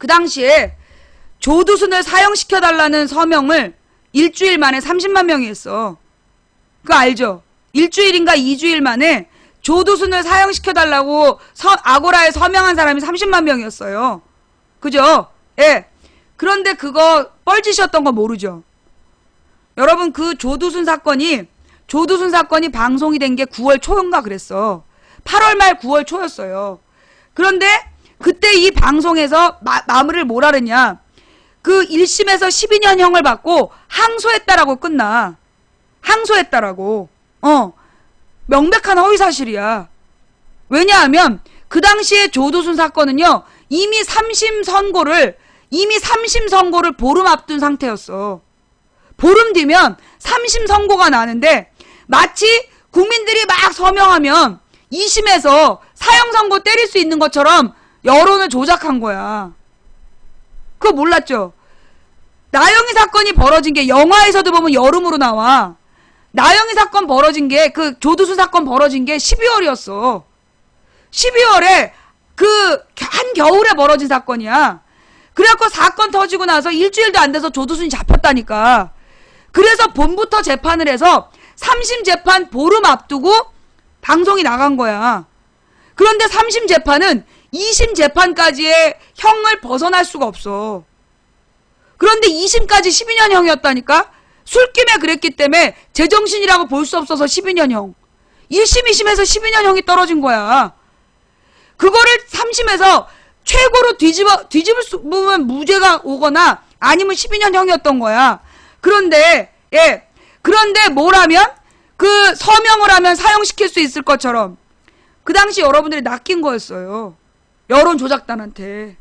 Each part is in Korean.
그 당시에 조두순을 사형시켜달라는 서명을 일주일 만에 30만 명이 했어. 그거 알죠? 일주일인가 2주일 만에 조두순을 사형시켜달라고 아고라에 서명한 사람이 30만 명이었어요. 그죠? 예. 그런데 그거 뻘짓이었던 거 모르죠? 여러분, 그 조두순 사건이 방송이 된 게 9월 초인가 그랬어. 8월 말 9월 초였어요. 그런데 그때 이 방송에서 마무리를 뭐라 그랬냐. 그 1심에서 12년형을 받고 항소했다라고 끝나. 항소했다라고. 명백한 허위사실이야. 왜냐하면 그 당시에 조두순 사건은요. 이미 3심 선고를 보름 앞둔 상태였어. 보름 뒤면 3심 선고가 나는데 마치 국민들이 막 서명하면 2심에서 사형 선고 때릴 수 있는 것처럼 여론을 조작한 거야. 그거 몰랐죠? 나영희 사건이 벌어진 게 영화에서도 보면 여름으로 나와. 나영희 사건 벌어진 게 그 조두순 사건 벌어진 게 12월이었어. 12월에 그 한겨울에 벌어진 사건이야. 그래갖고 사건 터지고 나서 일주일도 안 돼서 조두순이 잡혔다니까. 그래서 봄부터 재판을 해서 3심 재판 보름 앞두고 방송이 나간 거야. 그런데 3심 재판은 2심 재판까지의 형을 벗어날 수가 없어. 그런데 2심까지 12년형이었다니까? 술김에 그랬기 때문에 제정신이라고 볼 수 없어서 12년형. 1심, 2심에서 12년형이 떨어진 거야. 그거를 3심에서 최고로 뒤집을 수 보면 무죄가 오거나 아니면 12년형이었던 거야. 그런데 뭐라면 그 서명을 하면 사형시킬 수 있을 것처럼 그 당시 여러분들이 낚인 거였어요. 여론 조작단한테.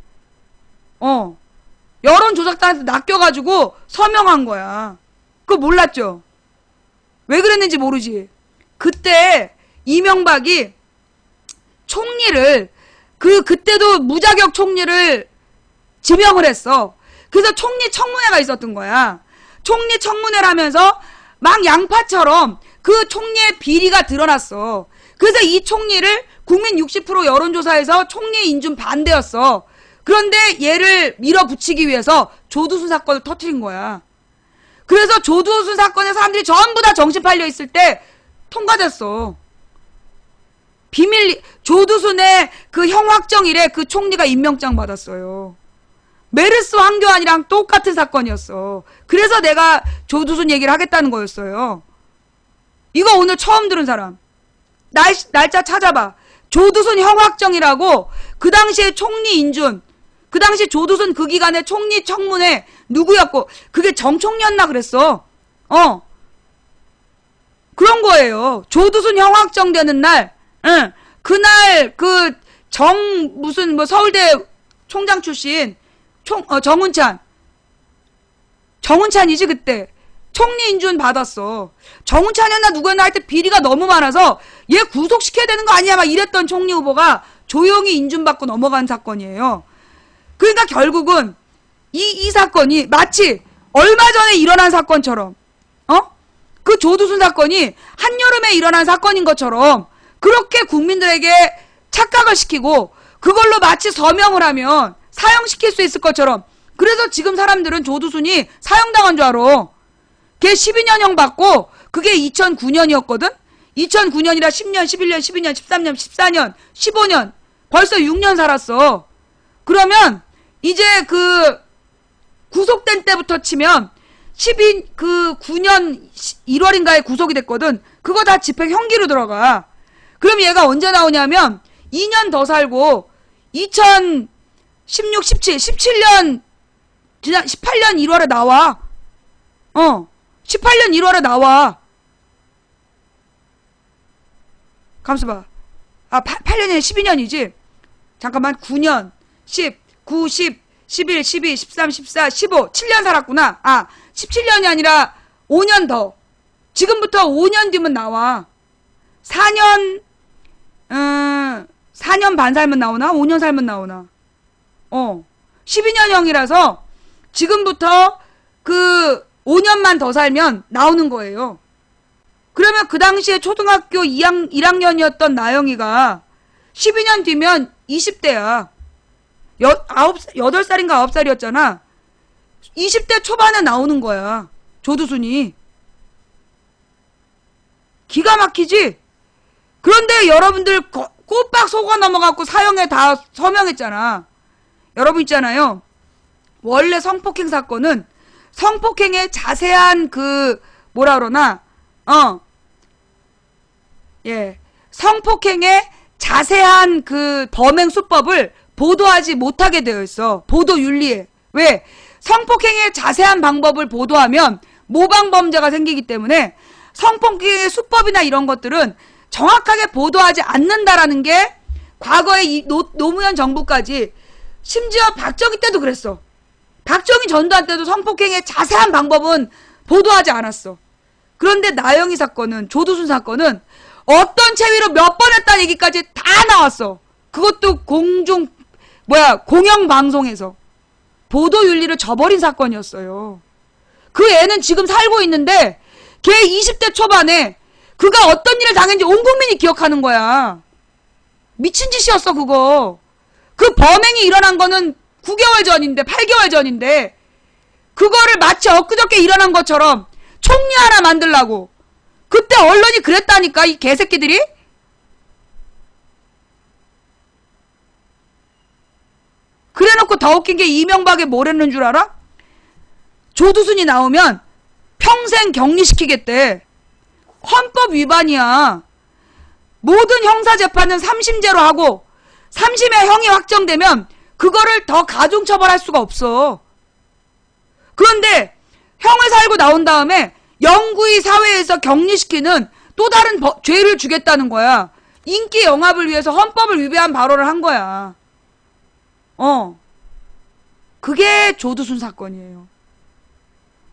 여론 조작단한테 낚여가지고 서명한 거야. 그거 몰랐죠? 왜 그랬는지 모르지. 그때 이명박이 총리를 그때도 무자격 총리를 지명을 했어. 그래서 총리 청문회가 있었던 거야. 총리 청문회를 하면서 막 양파처럼 그 총리의 비리가 드러났어. 그래서 이 총리를 국민 60% 여론조사에서 총리 인준 반대였어. 그런데 얘를 밀어붙이기 위해서 조두순 사건을 터뜨린 거야. 그래서 조두순 사건에 사람들이 전부 다 정신 팔려 있을 때 통과됐어. 조두순의 그 형 확정일에 그 총리가 임명장 받았어요. 메르스 황교안이랑 똑같은 사건이었어. 그래서 내가 조두순 얘기를 하겠다는 거였어요. 이거 오늘 처음 들은 사람. 날짜 찾아봐. 조두순 형 확정이라고 그 당시에 총리 인준, 그 당시 조두순 그 기간에 총리 청문회 누구였고 그게 정총리였나 그랬어. 그런 거예요. 조두순 형 확정되는 날, 그날 그 무슨 서울대 총장 출신 정운찬이지 그때 총리 인준 받았어. 정운찬이었나 누구였나 할 때 비리가 너무 많아서 얘 구속시켜야 되는 거 아니야 막 이랬던 총리 후보가 조용히 인준 받고 넘어간 사건이에요. 그러니까 결국은 이 사건이 마치 얼마 전에 일어난 사건처럼 그 조두순 사건이 한여름에 일어난 사건인 것처럼 그렇게 국민들에게 착각을 시키고 그걸로 마치 서명을 하면 사형시킬 수 있을 것처럼. 그래서 지금 사람들은 조두순이 사형당한 줄 알아. 걔 12년형 받고 그게 2009년이었거든? 2009년이라 10년, 11년, 12년, 13년, 14년, 15년 벌써 6년 살았어. 그러면 이제 그 구속된 때부터 치면 9년 1월인가에 구속이 됐거든. 그거 다 집행형기로 들어가. 그럼 얘가 언제 나오냐면 2년 더 살고 2016, 17년 지난 18년 1월에 나와. 18년 1월에 나와. 가만있어 봐. 8년이 12년이지. 잠깐만. 9년, 10, 9, 10, 11, 12, 13, 14, 15. 7년 살았구나. 17년이 아니라 5년 더. 지금부터 5년 뒤면 나와. 4년 반 살면 나오나? 5년 살면 나오나? 12년형이라서 지금부터 그 5년만 더 살면 나오는 거예요. 그러면 그 당시에 초등학교 1학년이었던 나영이가 12년 뒤면 20대야. 8살인가 9살이었잖아. 20대 초반에 나오는 거야. 조두순이. 기가 막히지? 그런데 여러분들 꼬박 속아 넘어갖고 사형에 다 서명했잖아. 여러분 있잖아요. 원래 성폭행 사건은 성폭행의 자세한 뭐라 그러나, 성폭행의 자세한 범행 수법을 보도하지 못하게 되어 있어. 보도 윤리에. 왜? 성폭행의 자세한 방법을 보도하면 모방범죄가 생기기 때문에 성폭행의 수법이나 이런 것들은 정확하게 보도하지 않는다라는 게 과거에 이 노무현 정부까지, 심지어 박정희 때도 그랬어. 박정희 전두환 때도 성폭행의 자세한 방법은 보도하지 않았어. 그런데 나영희 사건은, 조두순 사건은 어떤 체위로 몇 번 했다는 얘기까지 다 나왔어. 그것도 공영방송에서. 보도윤리를 저버린 사건이었어요. 그 애는 지금 살고 있는데 걔 20대 초반에 그가 어떤 일을 당했는지 온 국민이 기억하는 거야. 미친 짓이었어 그거. 그 범행이 일어난 거는 9개월 전인데, 8개월 전인데 그거를 마치 엊그저께 일어난 것처럼 총리 하나 만들라고. 그때 언론이 그랬다니까, 이 개새끼들이. 그래놓고 더 웃긴 게 이명박이 뭘 했는 줄 알아? 조두순이 나오면 평생 격리시키겠대. 헌법 위반이야. 모든 형사재판은 3심제로 하고 3심의 형이 확정되면 그거를 더 가중처벌할 수가 없어. 그런데 형을 살고 나온 다음에 영구히 사회에서 격리시키는 또 다른 죄를 주겠다는 거야. 인기 영합을 위해서 헌법을 위배한 발언을 한 거야. 그게 조두순 사건이에요.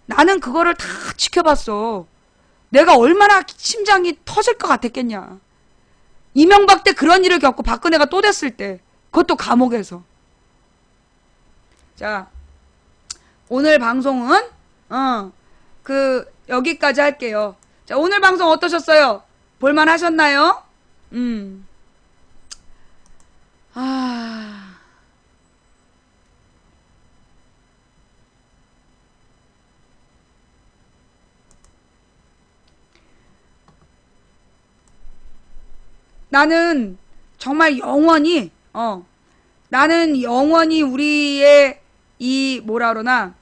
나는 그거를 다 지켜봤어. 내가 얼마나 심장이 터질 것 같았겠냐. 이명박 때 그런 일을 겪고 박근혜가 또 됐을 때, 그것도 감옥에서. 자, 오늘 방송은 여기까지 할게요. 자, 오늘 방송 어떠셨어요? 볼만 하셨나요? 나는 정말 영원히 우리의 이 뭐라 그러나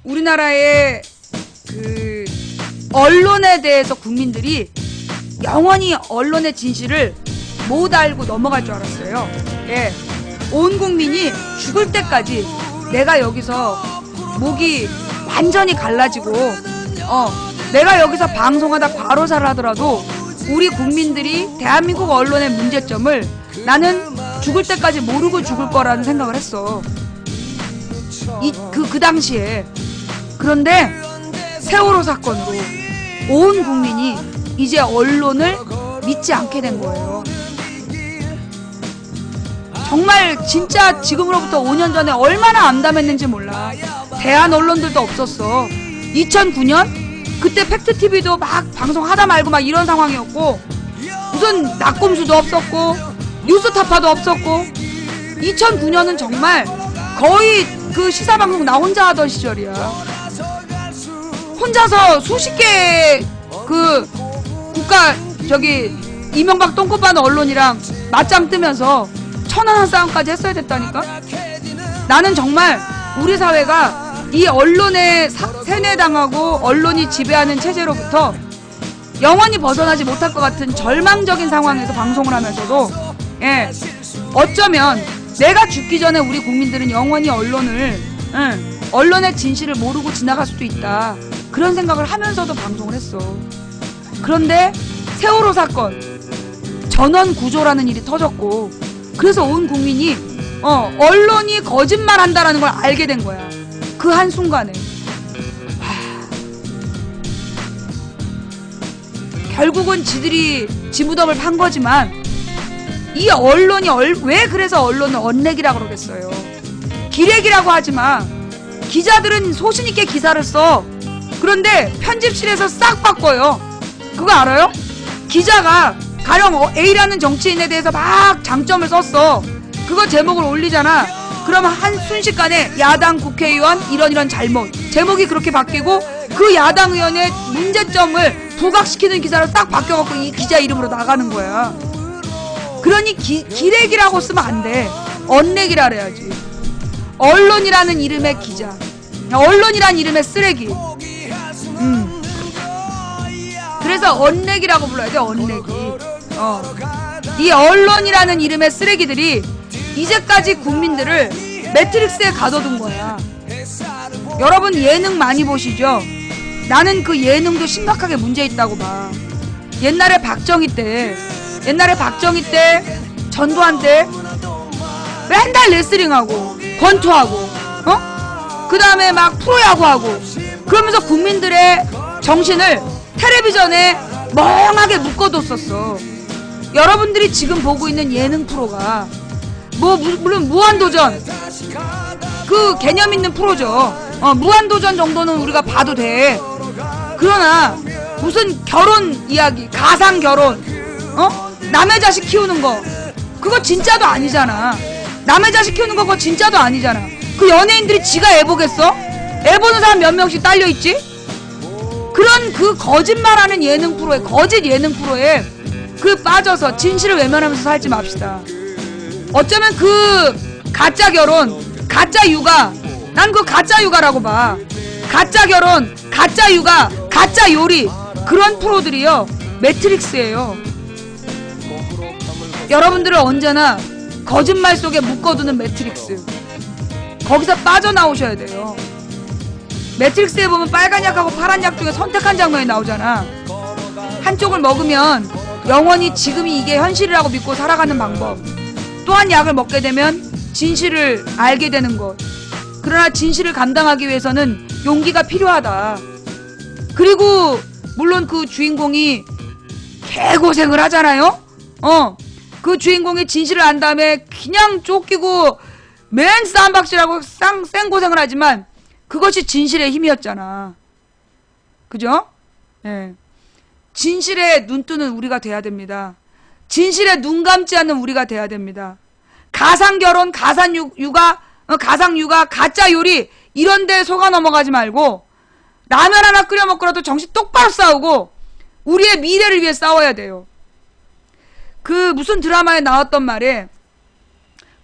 우리나라의 언론에 대해서 국민들이 영원히 언론의 진실을 못 알고 넘어갈 줄 알았어요. 예. 온 국민이 죽을 때까지 내가 여기서 목이 완전히 갈라지고 내가 여기서 방송하다 과로사를 하더라도 우리 국민들이 대한민국 언론의 문제점을 나는 죽을 때까지 모르고 죽을 거라는 생각을 했어. 그 당시에. 그런데 세월호 사건으로 온 국민이 이제 언론을 믿지 않게 된 거예요. 정말 진짜 지금으로부터 5년 전에 얼마나 암담했는지 몰라. 대한 언론들도 없었어. 2009년? 그때 팩트TV도 막 방송하다 말고 막 이런 상황이었고, 무슨 낙곰수도 없었고 뉴스타파도 없었고, 2009년은 정말 거의 시사방송 나 혼자 하던 시절이야. 혼자서 수십 개 국가 이명박 똥꼬 빠는 언론이랑 맞짱 뜨면서 천안한 싸움까지 했어야 됐다니까. 나는 정말 우리 사회가 이 언론에 세뇌당하고 언론이 지배하는 체제로부터 영원히 벗어나지 못할 것 같은 절망적인 상황에서 방송을 하면서도, 어쩌면 내가 죽기 전에 우리 국민들은 영원히 언론의 진실을 모르고 지나갈 수도 있다, 그런 생각을 하면서도 방송을 했어. 그런데 세월호 사건, 전원 구조라는 일이 터졌고, 그래서 온 국민이 언론이 거짓말한다라는 걸 알게 된 거야. 그 한순간에. 결국은 지들이 지무덤을 판 거지만, 이 언론이 왜 그래서 언론을 언렉이라고 그러겠어요. 기레기라고 하지마. 기자들은 소신있게 기사를 써. 그런데 편집실에서 싹 바꿔요. 그거 알아요? 기자가 가령 A라는 정치인에 대해서 막 장점을 썼어. 그거 제목을 올리잖아. 그러면 한 순식간에 야당 국회의원 이런 잘못, 제목이 그렇게 바뀌고 그 야당 의원의 문제점을 부각시키는 기사로 딱 바뀌어갖고 이 기자 이름으로 나가는 거야. 그러니 기레기라고 쓰면 안 돼. 언렉이라 그래야지. 언론이라는 이름의 기자, 언론이라는 이름의 쓰레기. 그래서 언렉이라고 불러야 돼. 언렉이. 이 언론이라는 이름의 쓰레기들이 이제까지 국민들을 매트릭스에 가둬둔 거야. 여러분 예능 많이 보시죠? 나는 그 예능도 심각하게 문제 있다고 봐. 옛날에 박정희 때 전두환 때 맨날 레슬링하고 권투하고 그 다음에 막 프로야구하고 그러면서 국민들의 정신을 텔레비전에 멍하게 묶어뒀었어. 여러분들이 지금 보고 있는 예능 프로가 물론 무한도전 그 개념 있는 프로죠. 무한도전 정도는 우리가 봐도 돼. 그러나 무슨 결혼 이야기, 가상 결혼, 남의 자식 키우는 거 그거 진짜도 아니잖아. 남의 자식 키우는 거 그거 진짜도 아니잖아. 그 연예인들이 지가 애 보겠어? 애 보는 사람 몇 명씩 딸려있지? 그런 그 거짓말하는 예능 프로에, 거짓 예능 프로에 그 빠져서 진실을 외면하면서 살지 맙시다. 어쩌면 그 가짜 결혼, 가짜 육아, 난 그 가짜 육아라고 봐. 가짜 결혼, 가짜 육아, 가짜 요리, 그런 프로들이요 매트릭스예요. 여러분들은 언제나 거짓말 속에 묶어두는 매트릭스, 거기서 빠져나오셔야 돼요. 매트릭스에 보면 빨간 약하고 파란 약 중에 선택한 장면이 나오잖아. 한쪽을 먹으면 영원히 지금이 이게 현실이라고 믿고 살아가는 방법, 또 한 약을 먹게 되면 진실을 알게 되는 것. 그러나 진실을 감당하기 위해서는 용기가 필요하다. 그리고 물론 그 주인공이 개고생을 하잖아요. 그 주인공이 진실을 안 다음에 그냥 쫓기고 맨 쌈박질하고 생고생을 하지만 그것이 진실의 힘이었잖아. 그죠? 네. 진실에 눈 뜨는 우리가 돼야 됩니다. 진실에 눈 감지 않는 우리가 돼야 됩니다. 가상결혼, 가상육아, 가짜 요리 이런 데 속아 넘어가지 말고 라면 하나 끓여 먹고라도 정신 똑바로 싸우고 우리의 미래를 위해 싸워야 돼요. 그 무슨 드라마에 나왔던 말에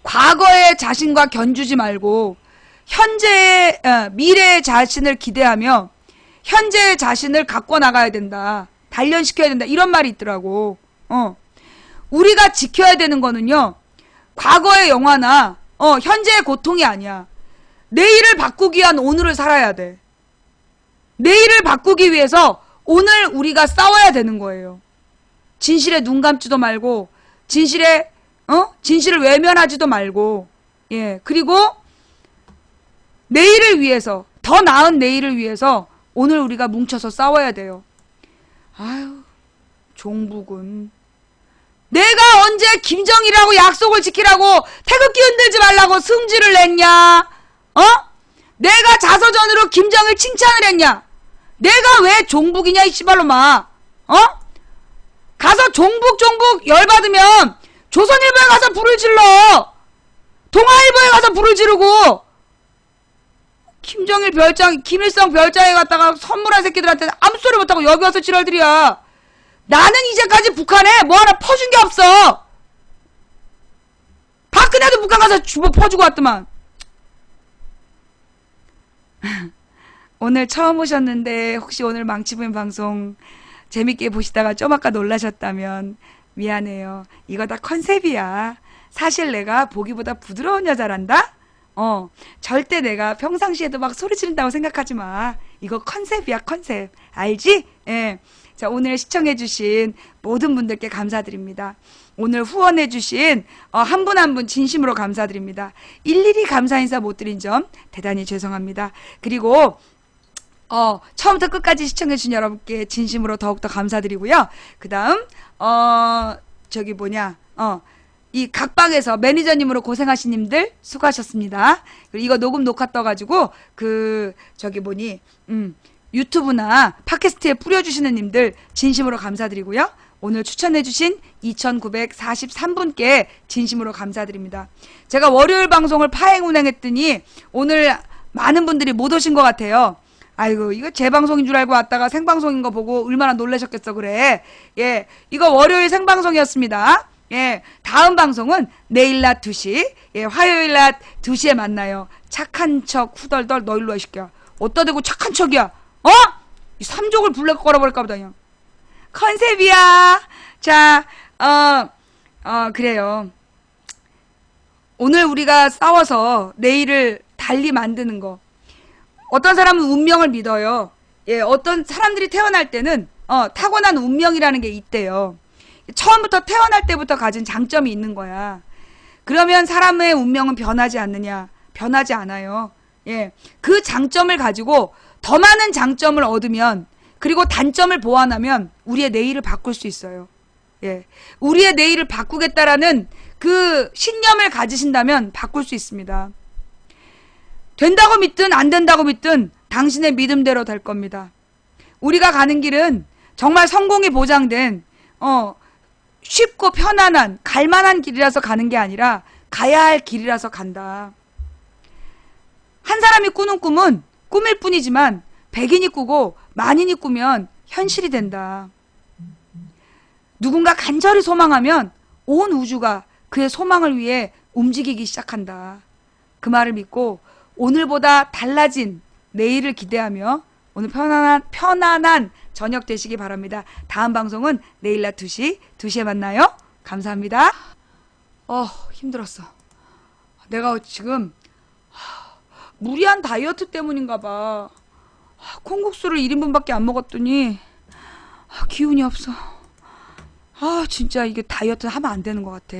과거의 자신과 견주지 말고 현재의 미래의 자신을 기대하며 현재의 자신을 갖고 나가야 된다. 단련시켜야 된다. 이런 말이 있더라고. 우리가 지켜야 되는 거는요, 과거의 영화나 현재의 고통이 아니야. 내일을 바꾸기 위한 오늘을 살아야 돼. 내일을 바꾸기 위해서 오늘 우리가 싸워야 되는 거예요. 진실에 눈 감지도 말고 진실을 외면하지도 말고, 예, 그리고 내일을 위해서, 더 나은 내일을 위해서 오늘 우리가 뭉쳐서 싸워야 돼요. 아유, 종북은 내가 언제 김정일하고 약속을 지키라고 태극기 흔들지 말라고 승질을 냈냐? 내가 자서전으로 김정일 칭찬을 했냐? 내가 왜 종북이냐 이 씨발로마. 가서 종북 열받으면 조선일보에 가서 불을 질러. 동아일보에 가서 불을 지르고 김정일 별장, 김일성 별장에 갔다가 선물한 새끼들한테 아무 소리 못하고 여기 와서 지랄들이야. 나는 이제까지 북한에 뭐 하나 퍼준 게 없어. 박근혜도 북한 가서 뭐 퍼주고 왔더만. 오늘 처음 오셨는데 혹시 오늘 망치부인 방송 재밌게 보시다가 좀 아까 놀라셨다면 미안해요. 이거 다 컨셉이야. 사실 내가 보기보다 부드러운 여자란다? 절대 내가 평상시에도 막 소리 지른다고 생각하지 마. 이거 컨셉이야, 컨셉. 알지? 예. 자, 오늘 시청해주신 모든 분들께 감사드립니다. 오늘 후원해주신 한 분 한 분 진심으로 감사드립니다. 일일이 감사 인사 못 드린 점 대단히 죄송합니다. 그리고 처음부터 끝까지 시청해주신 여러분께 진심으로 더욱더 감사드리고요. 그 다음 이 각방에서 매니저님으로 고생하신 님들 수고하셨습니다. 그리고 이거 녹화 떠가지고 유튜브나 팟캐스트에 뿌려주시는 님들 진심으로 감사드리고요. 오늘 추천해주신 2943분께 진심으로 감사드립니다. 제가 월요일 방송을 파행운행했더니 오늘 많은 분들이 못 오신 것 같아요. 아이고, 이거 제 방송인 줄 알고 왔다가 생방송인 거 보고 얼마나 놀라셨겠어, 그래. 예, 이거 월요일 생방송이었습니다. 예, 다음 방송은 내일 낮 2시, 예, 화요일 낮 2시에 만나요. 착한 척 후덜덜 너 일로 와, 이 새끼야. 어디다 대고 착한 척이야? 어? 이 삼족을 블랙 걸어버릴까 보다, 그냥. 컨셉이야. 자, 그래요. 오늘 우리가 싸워서 내일을 달리 만드는 거. 어떤 사람은 운명을 믿어요. 예, 어떤 사람들이 태어날 때는 타고난 운명이라는 게 있대요. 처음부터 태어날 때부터 가진 장점이 있는 거야. 그러면 사람의 운명은 변하지 않느냐? 변하지 않아요. 예, 그 장점을 가지고 더 많은 장점을 얻으면, 그리고 단점을 보완하면 우리의 내일을 바꿀 수 있어요. 예, 우리의 내일을 바꾸겠다라는 그 신념을 가지신다면 바꿀 수 있습니다. 된다고 믿든 안 된다고 믿든 당신의 믿음대로 될 겁니다. 우리가 가는 길은 정말 성공이 보장된 쉽고 편안한 갈만한 길이라서 가는 게 아니라 가야 할 길이라서 간다. 한 사람이 꾸는 꿈은 꿈일 뿐이지만 100인이 꾸고 만인이 꾸면 현실이 된다. 누군가 간절히 소망하면 온 우주가 그의 소망을 위해 움직이기 시작한다. 그 말을 믿고 오늘보다 달라진 내일을 기대하며 오늘 편안한 저녁 되시기 바랍니다. 다음 방송은 내일 낮 2시에 만나요. 감사합니다. 힘들었어. 내가 지금 무리한 다이어트 때문인가 봐. 콩국수를 1인분밖에 안 먹었더니 기운이 없어. 진짜 이게 다이어트 하면 안 되는 것 같아.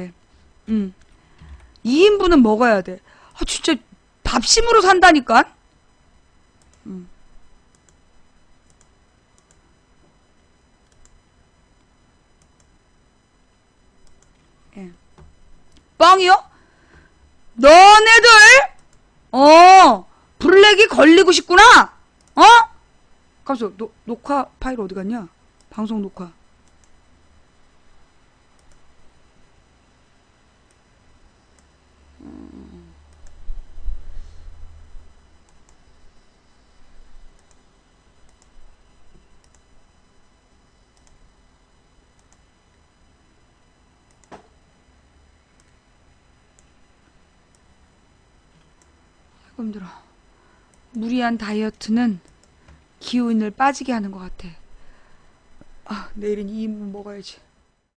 2인분은 먹어야 돼. 진짜 밥심으로 산다니까. 예. 뻥이요? 너네들 블랙이 걸리고 싶구나. 가서 녹화 파일 어디 갔냐? 방송 녹화. 아이고 힘들어. 무리한 다이어트는 기운을 빠지게 하는 것 같아. 내일은 2인분 먹어야지.